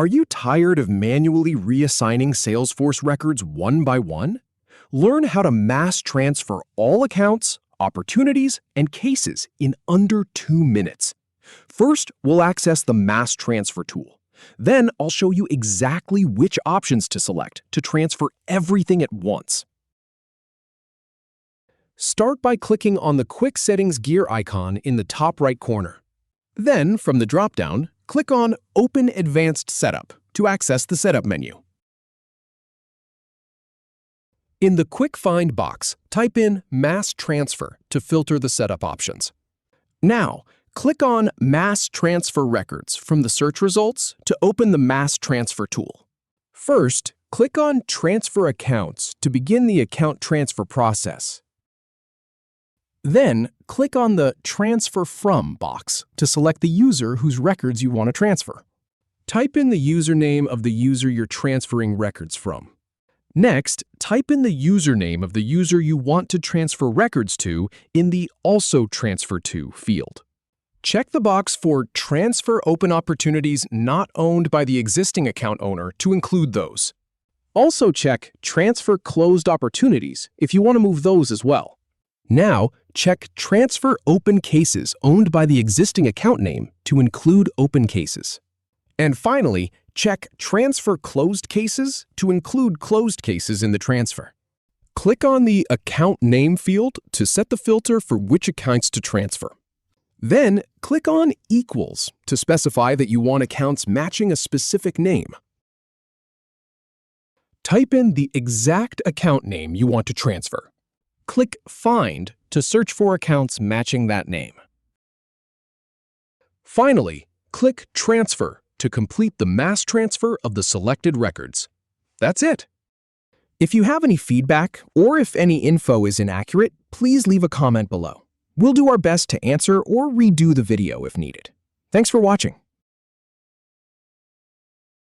Are you tired of manually reassigning Salesforce records one by one? Learn how to mass transfer all accounts, opportunities, and cases in under 2 minutes. First, we'll access the Mass Transfer tool. Then, I'll show you exactly which options to select to transfer everything at once. Start by clicking on the Quick Settings gear icon in the top right corner. Then, from the drop-down, click on Open Advanced Setup to access the Setup menu. In the Quick Find box, type in Mass Transfer to filter the setup options. Now, click on Mass Transfer Records from the search results to open the Mass Transfer tool. First, click on Transfer Accounts to begin the account transfer process. Then, click on the Transfer From box to select the user whose records you want to transfer. Type in the username of the user you're transferring records from. Next, type in the username of the user you want to transfer records to in the Also Transfer To field. Check the box for Transfer Open Opportunities Not Owned by the Existing Account Owner to include those. Also check Transfer Closed Opportunities if you want to move those as well. Now, check Transfer Open Cases Owned by the Existing Account Name to include open cases. And finally, check Transfer Closed Cases to include closed cases in the transfer. Click on the Account Name field to set the filter for which accounts to transfer. Then, click on Equals to specify that you want accounts matching a specific name. Type in the exact account name you want to transfer. Click Find to search for accounts matching that name. Finally, click Transfer to complete the mass transfer of the selected records. That's it. If you have any feedback or if any info is inaccurate, please leave a comment below. We'll do our best to answer or redo the video if needed. Thanks for watching.